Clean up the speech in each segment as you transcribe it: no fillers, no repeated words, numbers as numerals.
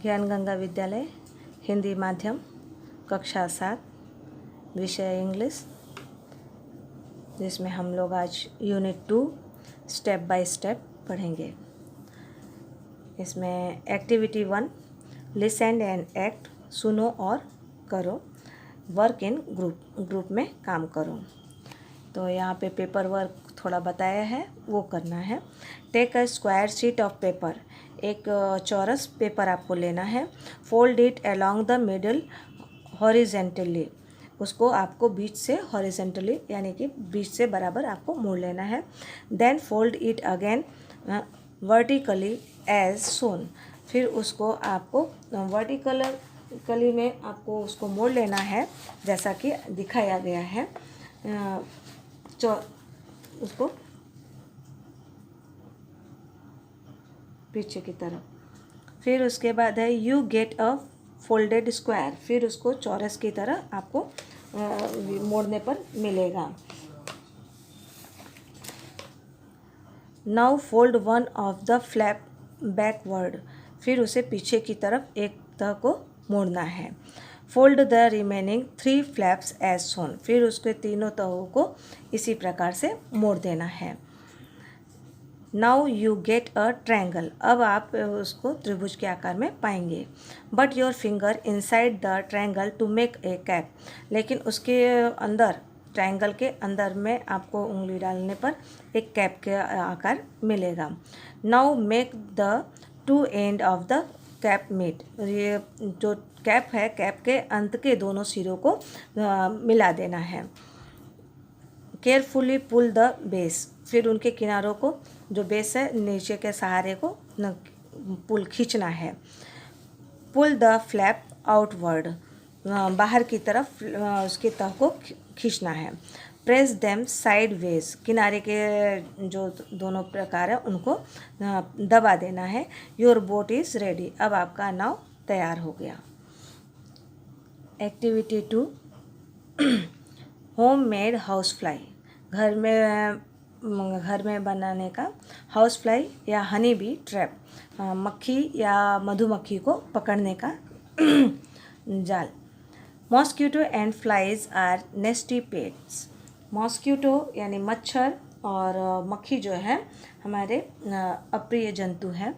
ज्ञान गंगा विद्यालय हिंदी माध्यम कक्षा 7 विषय इंग्लिश, जिसमें हम लोग आज यूनिट 2 स्टेप बाय स्टेप पढ़ेंगे। इसमें एक्टिविटी 1 लिसन एंड एक्ट, सुनो और करो, वर्क इन ग्रुप में काम करो। तो यहाँ पे पेपर वर्क थोड़ा बताया है, वो करना है। Take a square sheet of paper, एक चौरस पेपर आपको लेना है। Fold it along the middle horizontally, उसको आपको बीच से हॉरिजेंटली यानी कि बीच से बराबर आपको मोड़ लेना है। Then fold it again vertically as shown, फिर उसको आपको वर्टिकली में आपको उसको मोड़ लेना है जैसा कि दिखाया गया है। उसको पीछे की तरफ। फिर उसके बाद है you get a folded square, फिर उसको चौरस की तरह आपको मोड़ने पर मिलेगा। Now fold one of the flap backward, फिर उसे पीछे की तरफ एक तह को मोड़ना है। Fold the remaining 3 flaps as shown, फिर उसके तीनों तहों को इसी प्रकार से मोड़ देना है। Now you get a triangle, अब आप उसको त्रिभुज के आकार में पाएंगे। Put your finger inside the triangle to make a cap, लेकिन उसके अंदर ट्रायंगल के अंदर में आपको उंगली डालने पर एक कैप के आकार मिलेगा। Now make the two end of the cap meet, ये जो कैप है, कैप के अंत के दोनों सिरों को मिला देना है। केयरफुली पुल द बेस, फिर उनके किनारों को जो बेस है नीचे के सहारे को पुल खींचना है। पुल द फ्लैप आउटवर्ड, बाहर की तरफ उसकी तह को खींचना है। प्रेस देम साइड वेज, किनारे के जो दोनों प्रकार है उनको दबा देना है। योर बोट इज़ रेडी, अब आपका नाव तैयार हो गया। Activity 2 home made house fly, घर में बनाने का हाउस फ्लाई या हनी बी ट्रैप, मक्खी या मधुमक्खी को पकड़ने का जाल। Mosquito and flies are nasty pests, mosquito यानी मच्छर और मक्खी जो है हमारे अप्रिय जंतु हैं।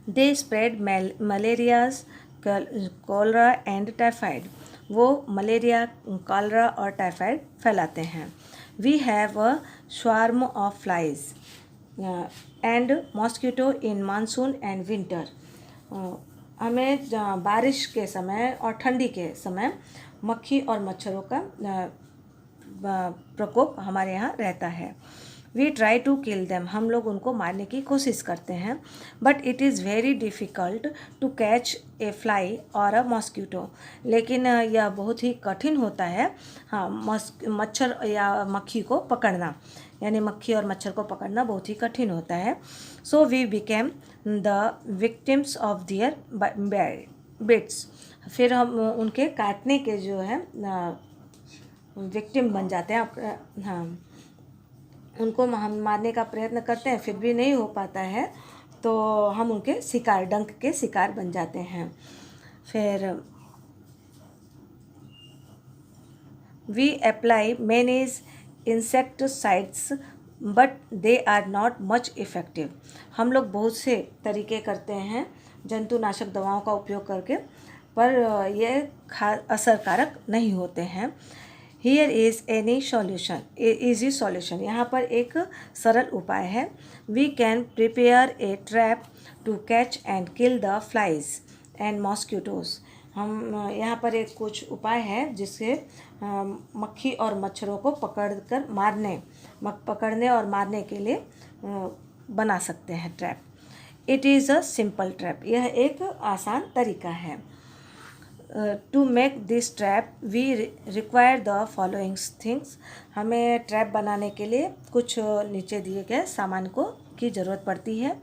They spread malarias cholera and typhoid, वो मलेरिया, कॉलरा और टाइफाइड फैलाते हैं। We have a swarm of flies and mosquito in monsoon and winter, हमें बारिश के समय और ठंडी के समय मक्खी और मच्छरों का प्रकोप हमारे यहाँ रहता है। We try to kill them, हम लोग उनको मारने की कोशिश करते हैं। But it is very difficult to catch a fly or a mosquito, लेकिन यह बहुत ही कठिन होता है हाँ मच्छर या मक्खी को पकड़ना, यानी मक्खी और मच्छर को पकड़ना बहुत ही कठिन होता है। So we became the victims of their bites, फिर हम उनके काटने के जो है विक्टिम बन जाते हैं। हाँ, उनको हम मारने का प्रयत्न करते हैं, फिर भी नहीं हो पाता है तो हम उनके शिकार, डंक के शिकार बन जाते हैं। फिर we apply many insecticides but they are not much effective, हम लोग बहुत से तरीके करते हैं जंतुनाशक दवाओं का उपयोग करके, पर ये असरकारक नहीं होते हैं। Here is any solution, easy solution, यहाँ पर एक सरल उपाय है। We can prepare a trap to catch and kill the flies and mosquitoes, हम यहाँ पर एक कुछ उपाय है जिससे मक्खी और मच्छरों को पकड़ने और मारने के लिए बना सकते हैं trap. It is a simple trap, यह एक आसान तरीका है। To make this trap we require the following things, हमें ट्रैप बनाने के लिए कुछ नीचे दिए गए सामान की ज़रूरत पड़ती है।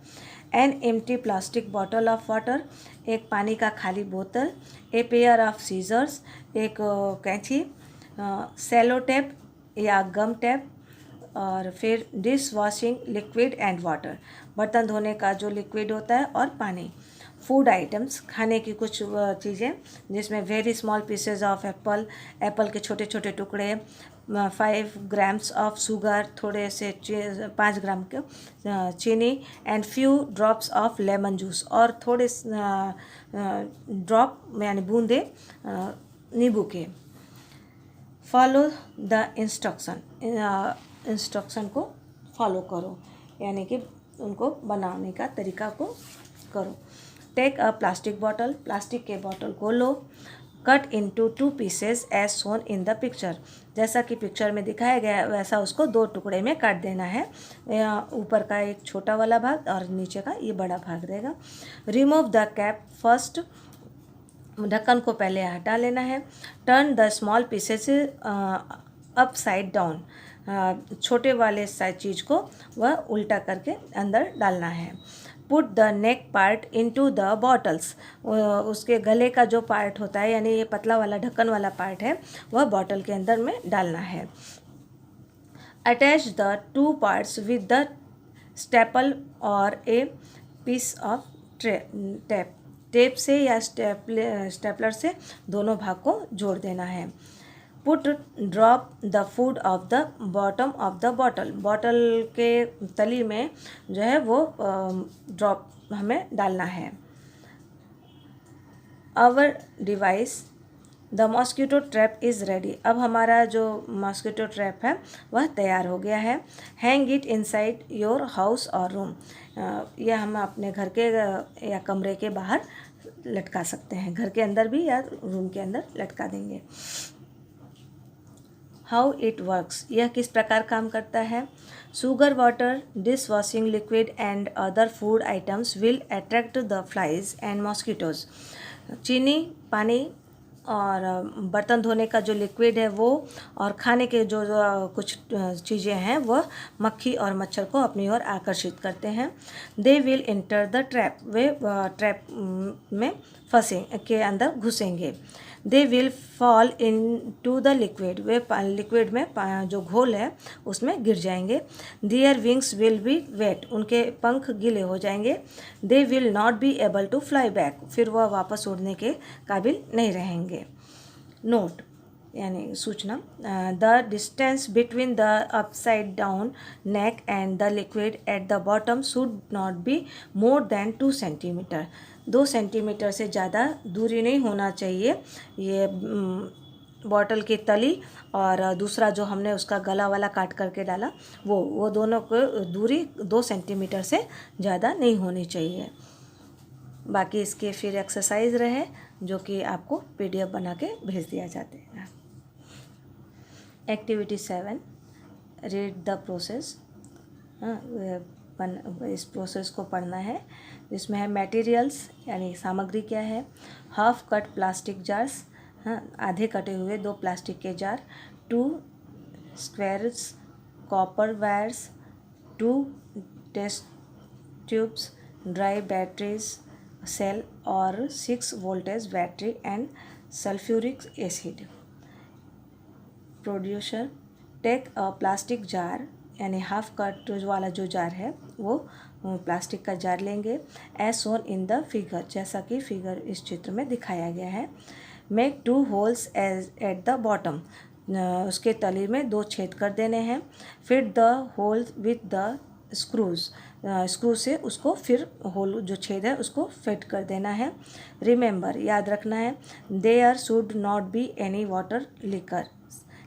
An empty plastic bottle of water, एक पानी का खाली बोतल। ए पेयर ऑफ सीजर्स, एक कैंची। सेलो टेप या गम टेप, और फिर dish washing liquid and water, बर्तन धोने का जो लिक्विड होता है और पानी। फूड आइटम्स, खाने की कुछ चीज़ें जिसमें very small pieces of Apple के छोटे छोटे टुकड़े, 5 ग्राम्स ऑफ शुगर, थोड़े से 5 ग्राम के चीनी, and few drops of lemon juice, और थोड़े ड्रॉप यानी बूंदे नींबू के। फॉलो द इंस्ट्रक्शन को फॉलो करो, यानी कि उनको बनाने का तरीका को करो। Take a plastic bottle, plastic के बॉटल को लो। Cut into 2 pieces as shown in the picture, जैसा कि पिक्चर में दिखाया गया है वैसा उसको 2 टुकड़े में काट देना है। ऊपर का एक छोटा वाला भाग और नीचे का ये बड़ा भाग रहेगा। रिमूव द कैप फर्स्ट, ढक्कन को पहले हटा लेना है। Turn the small pieces upside down, छोटे वाले साइज चीज़ को वह उल्टा करके अंदर डालना है। Put the neck part into the bottles, उसके गले का जो पार्ट होता है यानी ये पतला वाला ढक्कन वाला पार्ट है वह बॉटल के अंदर में डालना है। Attach the 2 parts with the staple और a piece of tape, tape से या स्टेपलर से दोनों भाग को जोड़ देना है। Put drop the food of the bottom of the bottle, bottle के तली में जो है वो ड्रॉप हमें डालना है। Our device the mosquito trap is ready, अब हमारा जो मॉस्किटो ट्रैप है वह तैयार हो गया है। Hang it inside your house और रूम, यह हम अपने घर के या कमरे के बाहर लटका सकते हैं, घर के अंदर भी या रूम के अंदर लटका देंगे। हाउ इट वर्क्स, यह किस प्रकार काम करता है। Sugar water, dish washing liquid and other food items will attract the flies and mosquitoes, चीनी, पानी और बर्तन धोने का जो लिक्विड है वो, और खाने के जो कुछ चीज़ें हैं वह मक्खी और मच्छर को अपनी ओर आकर्षित करते हैं। They will enter the trap, वे ट्रैप में फंसे के अंदर घुसेंगे। They will fall into the liquid, वे लिक्विड में जो घोल है उसमें गिर जाएंगे। Their wings will be wet, उनके पंख गीले हो जाएंगे। They will not be able to fly back, फिर वह वापस उड़ने के काबिल नहीं रहेंगे। नोट यानी सूचना, the distance between the upside down neck and the liquid at the bottom should not be more than 2 centimetre, 2 centimetre से ज़्यादा दूरी नहीं होना चाहिए ये बॉटल की तली और दूसरा जो हमने उसका गला वाला काट करके डाला वो दोनों को दूरी 2 सेंटीमीटर से ज़्यादा नहीं होनी चाहिए। बाकी इसके फिर एक्सरसाइज रहे जो कि आपको PDF बना के भेज दिया जाता है। एक्टिविटी 7, रीड द प्रोसेस, इस प्रोसेस को पढ़ना है। इसमें है मटेरियल्स यानी सामग्री क्या है। हाफ कट प्लास्टिक जार्स, आधे कटे हुए 2 प्लास्टिक के jar. 2 squares copper wires. 2 test tubes dry batteries cell और 6 voltage battery and sulphuric acid. Procedure, take a plastic jar यानी हाफ कट वाला जो जार है वो प्लास्टिक का जार लेंगे। As shown in the figure, जैसा कि फिगर इस चित्र में दिखाया गया है। Make 2 holes at the bottom, उसके तली में 2 छेद कर देने हैं। Fit the whole with the screws, screw से उसको फिर होल जो छेद है उसको फिट कर देना है। रिमेंबर, याद रखना है, there should not be any water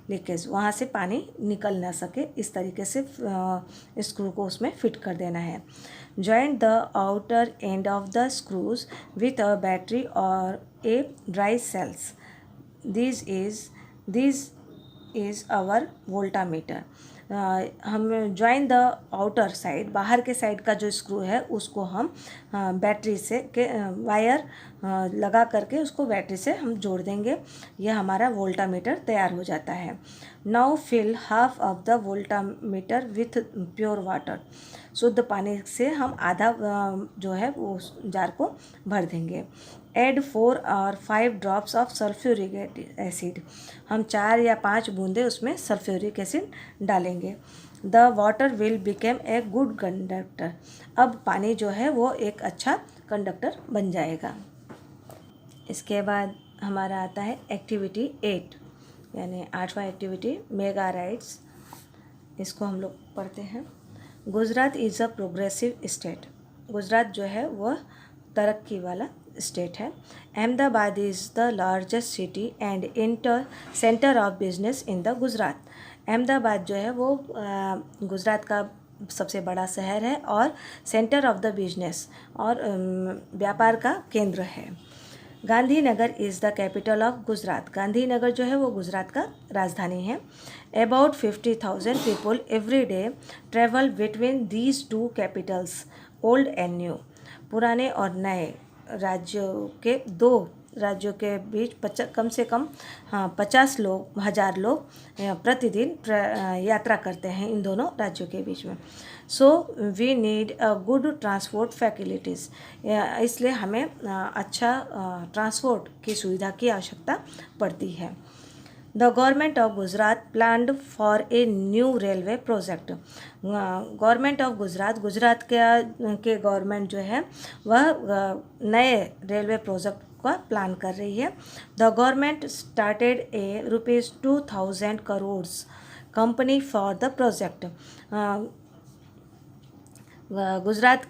leakage, वहाँ से पानी निकल ना सके, इस तरीके से स्क्रू को उसमें फिट कर देना है। Joint the outer end of the screws with a battery और a dry cells, this is our voltameter. हम जॉइन द आउटर साइड, बाहर के साइड का जो स्क्रू है उसको हम बैटरी से वायर लगा करके उसको बैटरी से हम जोड़ देंगे। यह हमारा वोल्टामीटर तैयार हो जाता है। Now fill half of the voltameter with pure water, शुद्ध पानी से हम आधा जो है वो जार को भर देंगे। एड 4 और 5 ड्रॉप्स ऑफ सल्फ्यूरिक एसिड, हम 4 या 5 बूंदे उसमें सल्फ्यूरिक एसिड डालेंगे। The water will became a good conductor, अब पानी जो है वो एक अच्छा कंडक्टर बन जाएगा। इसके बाद हमारा आता है एक्टिविटी 8 यानी 8वां एक्टिविटी मेगा राइड्स। इसको हम लोग पढ़ते हैं। Gujarat is a progressive state. Gujarat जो है वह तरक्की वाला स्टेट है। Ahmedabad is the largest city and inter centre of business in the Gujarat. Ahmedabad जो है वो गुजरात का सबसे बड़ा शहर है और सेंटर ऑफ द बिजनेस और व्यापार का केंद्र है। Gandhinagar is the capital of Gujarat. Gandhinagar जो है वो गुजरात का राजधानी है। About 50,000 people every day travel between these two Capitals old and new. पुराने और नए दो राज्यों के बीच कम से कम 50,000 लोग प्रतिदिन यात्रा करते हैं इन दोनों राज्यों के बीच में। So we need a good transport facilities. इसलिए हमें अच्छा ट्रांसपोर्ट की सुविधा की आवश्यकता पड़ती है। The government of Gujarat planned for a new railway project. Government of Gujarat के गवर्नमेंट जो है वह नए रेलवे प्रोजेक्ट का प्लान कर रही है। The government started A ₹2,000 crore company for the project. Gujarat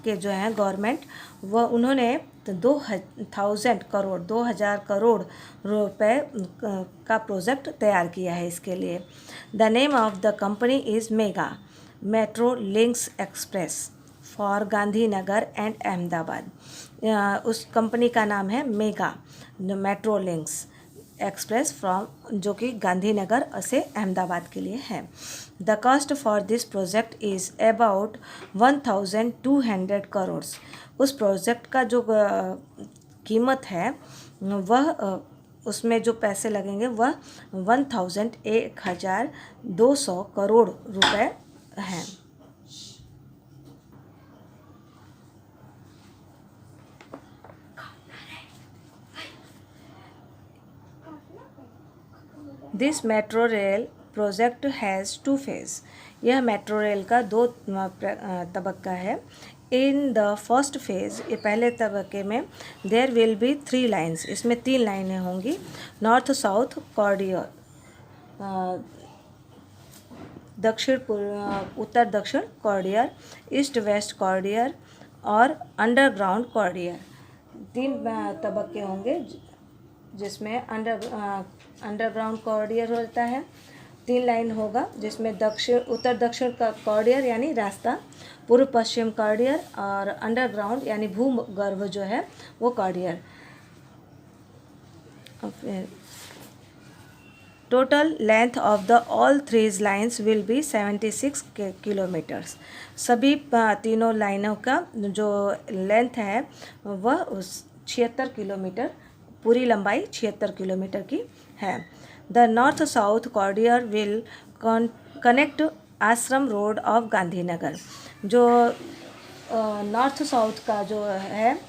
के जो हैं गवर्नमेंट उन्होंने 2,000 करोड़ रुपए का प्रोजेक्ट तैयार किया है इसके लिए। The name of the company is mega metro links express for Gandhinagar and Ahmedabad. उस कंपनी का नाम है मेगा मेट्रो लिंक्स एक्सप्रेस जो कि गांधीनगर से अहमदाबाद के लिए है। The cost for this project is about 1,200 crore. उस प्रोजेक्ट का जो कीमत है वह उसमें जो पैसे लगेंगे वह 1,200 करोड़ रुपए हैं। This metro rail project has 2 phase. यह मेट्रो रेल का 2 तबक्का है। इन द फर्स्ट फेज़ ये पहले तबक्के में देयर विल बी 3 लाइन्स। इसमें 3 लाइनें होंगी। नॉर्थ साउथ कॉरिडोर उत्तर दक्षिण कॉरिडोर, ईस्ट वेस्ट कॉरिडोर और अंडरग्राउंड कॉरिडोर। 3 तबक्के होंगे जिसमें अंडरग्राउंड कॉरिडोर होता है। 3 लाइन होगा जिसमें उत्तर दक्षिण का कॉरिडोर यानी रास्ता, पूर्व पश्चिम कॉरिडोर और अंडरग्राउंड यानी भूगर्भ जो है वो corridor. Total length of the all 3 lines will be 76 kilometres. सभी तीनों लाइनों का जो लेंथ है वह 76 किलोमीटर, पूरी लंबाई 76 किलोमीटर की है। The north south corridor will connect आश्रम रोड ऑफ गांधीनगर। जो नॉर्थ साउथ का जो है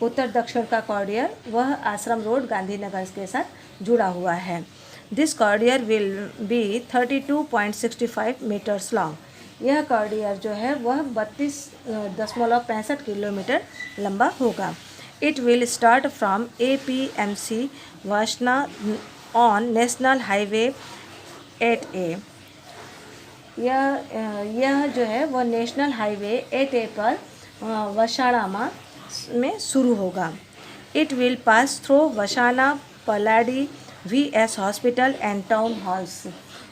उत्तर दक्षिण का कॉरिडोर वह आश्रम रोड गांधीनगर के साथ जुड़ा हुआ है। This corridor will be 32.65 metres long. यह कॉरिडोर जो है वह 32.65 किलोमीटर लंबा होगा। It will start from APMC Vashna on National Highway 8A। यह जो है वह नेशनल हाईवे 8A पर वशाणा में शुरू होगा। It will pass through वशाणा पलाडी VS hospital and town halls.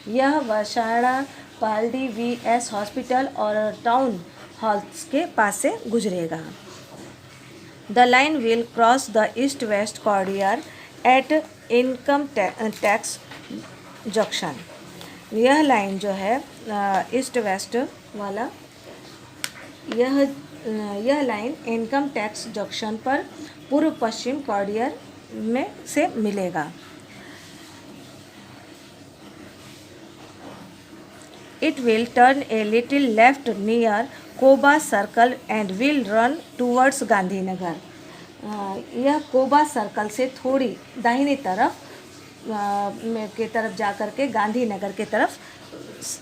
यह वशाणा पलाडी VS हॉस्पिटल और टाउन हॉल्स के पास से गुजरेगा। The line will cross the east-west corridor at income tax junction। यह लाइन जो है ईस्ट वेस्ट वाला यह लाइन इनकम टैक्स जंक्शन पर पूर्व पश्चिम कॉरिडोर में से मिलेगा। It will turn a little left near Koba circle and will run towards Gandhinagar. यह कोबा सर्कल से थोड़ी दाहिनी तरफ के तरफ जा कर के गांधीनगर के तरफ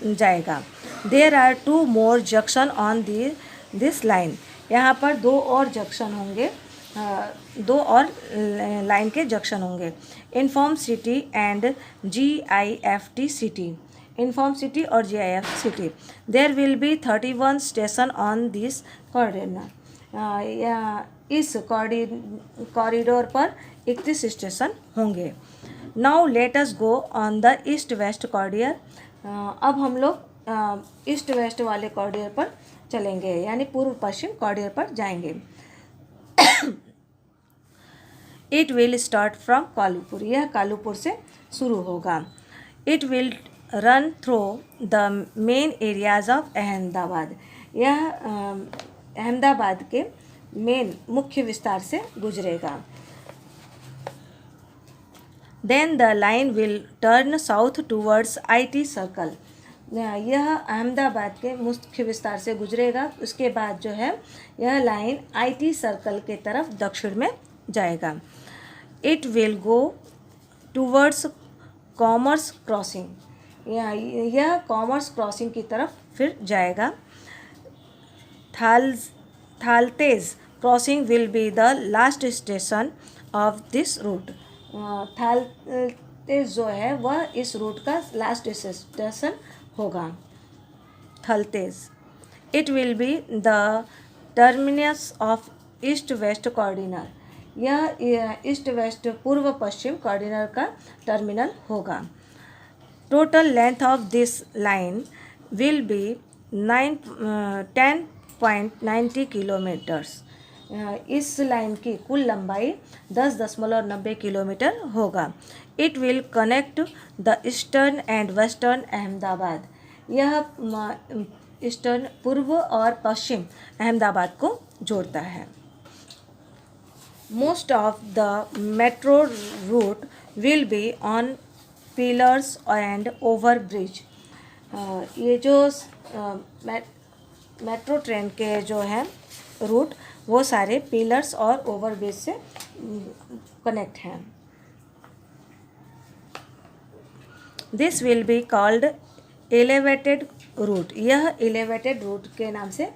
जाएगा। There are 2 more junction on this line. यहाँ पर दो और जंक्शन होंगे, दो और लाइन के जंक्शन होंगे। Info city and GIFT city, Info city और GIF city. There will be 31 station on this corridor, इस कॉरिडोर पर 31 स्टेशन होंगे। Now let us go on the east west corridor. अब हम लोग ईस्ट वेस्ट वाले कॉरिडोर पर चलेंगे, यानी पूर्व पश्चिम कॉरिडोर पर जाएंगे। It will start from Kalupur, यह कालूपुर से शुरू होगा। It will run through the main areas of Ahmedabad, यह अहमदाबाद के मेन मुख्य विस्तार से गुजरेगा। Then the line will turn south towards IT circle, यह अहमदाबाद के मुख्य विस्तार से गुजरेगा। उसके बाद जो है यह लाइन IT सर्कल के तरफ दक्षिण में जाएगा। It will go towards commerce crossing, यह कॉमर्स क्रॉसिंग की तरफ फिर जाएगा। Thaltej crossing will be the last station of this route, Thaltej जो है वह इस रूट का लास्ट स्टेशन होगा। Thaltej. It will be the terminus of east west corridor, यह ईस्ट वेस्ट पूर्व पश्चिम कॉर्डिनर का टर्मिनल होगा। Total length of this line will be 10.90 kilometres, इस लाइन की कुल लंबाई 10.90 किलोमीटर होगा। It will connect the eastern and western Ahmedabad, यह ईस्टर्न पूर्व और पश्चिम अहमदाबाद को जोड़ता है। Most of the metro route will be on pillars and over bridge, ये जो मेट्रो ट्रेन के जो हैं रूट वो सारे पिलर्स और ओवर ब्रिज से कनेक्ट हैं। This will be called elevated route, यह एलिवेटेड रूट के नाम से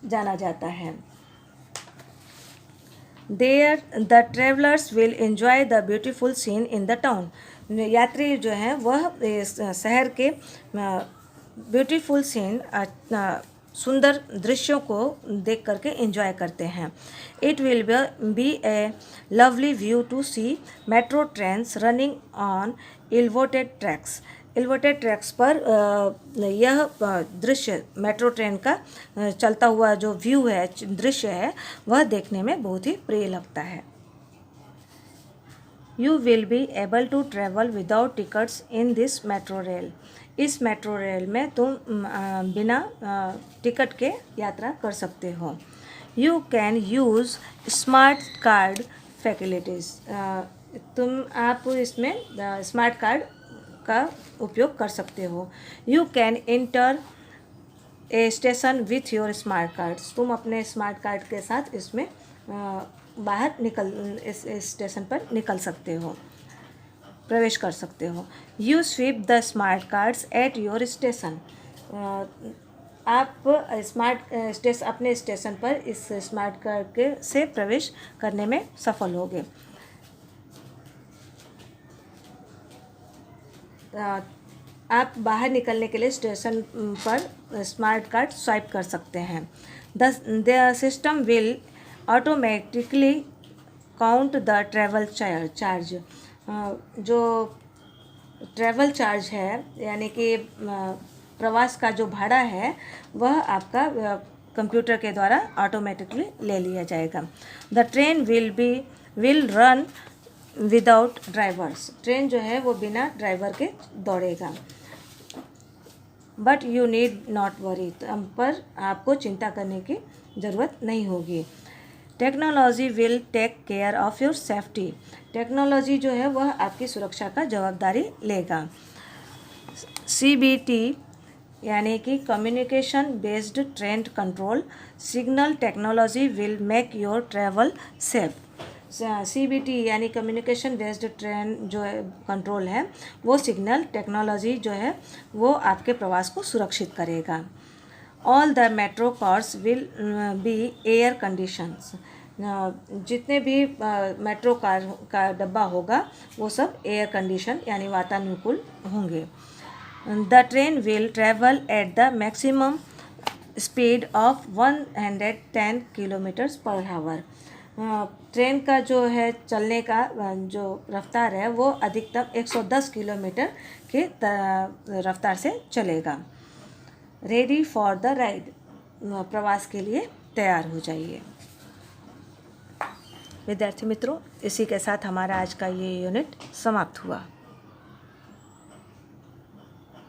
जाना जाता है। There the travellers will enjoy the beautiful scene in the town, यात्री जो हैं वह इस शहर के ब्यूटीफुल सीन, सुंदर दृश्यों को देख करके एंजॉय करते हैं। It will be a lovely view to see metro trains running on elevated tracks, elevated tracks पर यह दृश्य मेट्रो ट्रेन का चलता हुआ जो व्यू है, दृश्य है, वह देखने में बहुत ही प्रिय लगता है। You will be able to travel without tickets in this metro rail, इस मेट्रो रेल में तुम बिना टिकट के यात्रा कर सकते हो। You can use smart card facilities, आप इसमें स्मार्ट कार्ड का उपयोग कर सकते हो। You can enter a station with your smart cards, तुम अपने स्मार्ट कार्ड के साथ इसमें बाहर इस स्टेशन पर निकल सकते हो, प्रवेश कर सकते हो। You sweep the smart cards at your station, आप अपने स्टेशन पर इस स्मार्ट कार्ड से प्रवेश करने में सफल होगे। आप बाहर निकलने के लिए स्टेशन पर स्मार्ट कार्ड स्वाइप कर सकते हैं। The system will automatically count the travel charge, जो ट्रैवल चार्ज है यानी कि प्रवास का जो भाड़ा है वह आपका कंप्यूटर के द्वारा ऑटोमेटिकली ले लिया जाएगा। The train will run without drivers, train जो है वो बिना ड्राइवर के दौड़ेगा। But you need not worry, पर आपको चिंता करने की ज़रूरत नहीं होगी। Technology will take care of your safety, technology जो है वह आपकी सुरक्षा का जवाबदारी लेगा। CBT यानी कि communication based train control signal technology will make your travel safe, CBT यानी कम्युनिकेशन बेस्ड ट्रेन जो है कंट्रोल है वो सिग्नल टेक्नोलॉजी जो है वो आपके प्रवास को सुरक्षित करेगा। All the metro cars will be air conditions. जितने भी मेट्रो कार का डब्बा होगा वो सब एयर कंडीशन यानी वातानुकूल होंगे। The train will travel at the maximum speed of 110 kilometres per hour. Train का जो है चलने का जो रफ्तार है वो अधिकतम 110 किलोमीटर के रफ्तार से चलेगा। रेडी फॉर द राइड, प्रवास के लिए तैयार हो जाइए। विद्यार्थी मित्रों, इसी के साथ हमारा आज का ये यूनिट समाप्त हुआ।